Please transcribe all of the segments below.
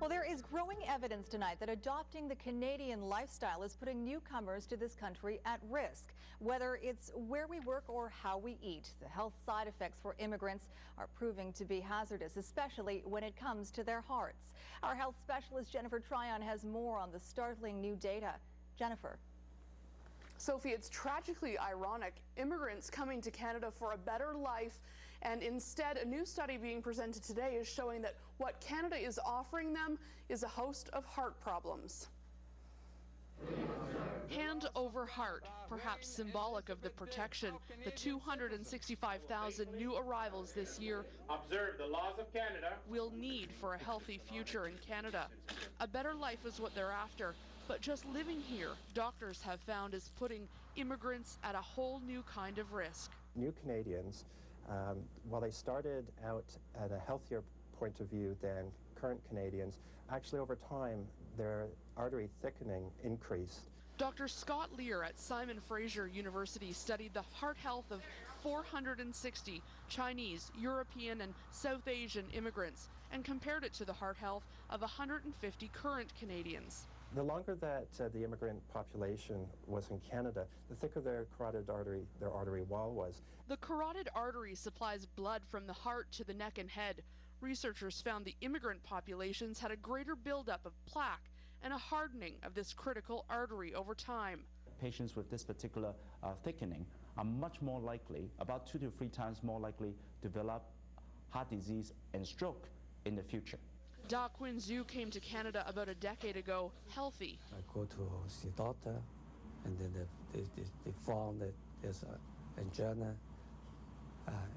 Well, there is growing evidence tonight that adopting the Canadian lifestyle is putting newcomers to this country at risk. Whether it's where we work or how we eat, the health side effects for immigrants are proving to be hazardous, especially when it comes to their hearts. Our health specialist Jennifer Tryon has more on the startling new data. Jennifer. Sophie, it's tragically ironic. Immigrants coming to Canada for a better life, and instead a new study being presented today is showing that what Canada is offering them is a host of heart problems. Hand over heart, perhaps symbolic of the protection the 265,000 new arrivals this year observe the laws of Canada will need for a healthy future in Canada. A better life is what they're after. But just living here, doctors have found, is putting immigrants at a whole new kind of risk. New Canadians, while they started out at a healthier point of view than current Canadians, actually over time their artery thickening increased. Dr. Scott Lear at Simon Fraser University studied the heart health of 460 Chinese, European, and South Asian immigrants and compared it to the heart health of 150 current Canadians. The longer that the immigrant population was in Canada, the thicker their carotid artery, their artery wall was. The carotid artery supplies blood from the heart to the neck and head. Researchers found the immigrant populations had a greater buildup of plaque and a hardening of this critical artery over time. Patients with this particular thickening are much more likely, about 2 to 3 times more likely, to develop heart disease and stroke in the future. Da Quinn Zhu came to Canada about a decade ago, healthy. I go to see doctor, and then they found that there's an angina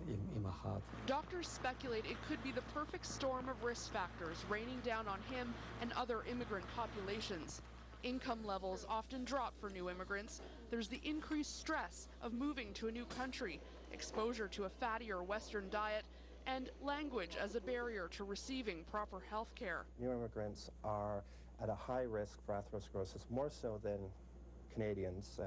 in my heart. Doctors speculate it could be the perfect storm of risk factors raining down on him and other immigrant populations. Income levels often drop for new immigrants. There's the increased stress of moving to a new country, exposure to a fattier Western diet, and language as a barrier to receiving proper health care. New immigrants are at a high risk for atherosclerosis, more so than Canadians,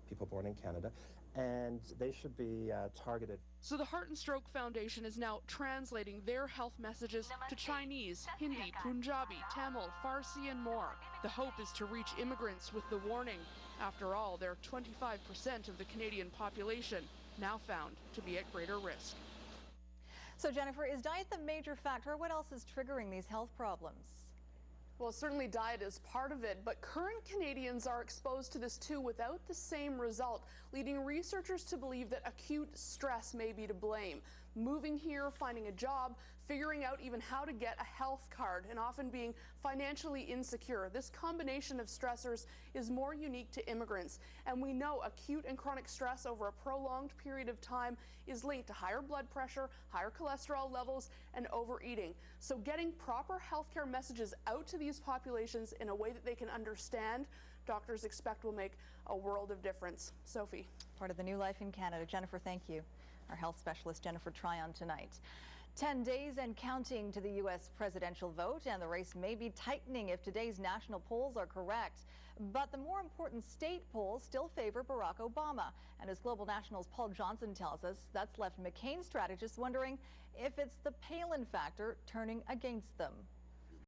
people born in Canada, and they should be targeted. So the Heart and Stroke Foundation is now translating their health messages to Chinese, Hindi, Punjabi, Tamil, Farsi, and more. The hope is to reach immigrants with the warning. After all, they're 25% of the Canadian population, now found to be at greater risk. So Jennifer, is diet the major factor? What else is triggering these health problems? Well, certainly diet is part of it, but current Canadians are exposed to this too without the same result, leading researchers to believe that acute stress may be to blame. Moving here, finding a job, figuring out even how to get a health card, and often being financially insecure. This combination of stressors is more unique to immigrants, and we know acute and chronic stress over a prolonged period of time is linked to higher blood pressure, higher cholesterol levels, and overeating. So getting proper healthcare messages out to these populations in a way that they can understand, doctors expect will make a world of difference. Sophie. Part of the new life in Canada. Jennifer, thank you. Our health specialist Jennifer Tryon tonight. 10 days and counting to the U.S. presidential vote, and the race may be tightening if today's national polls are correct. But the more important state polls still favor Barack Obama. And as Global National's Paul Johnson tells us, that's left McCain strategists wondering if it's the Palin factor turning against them.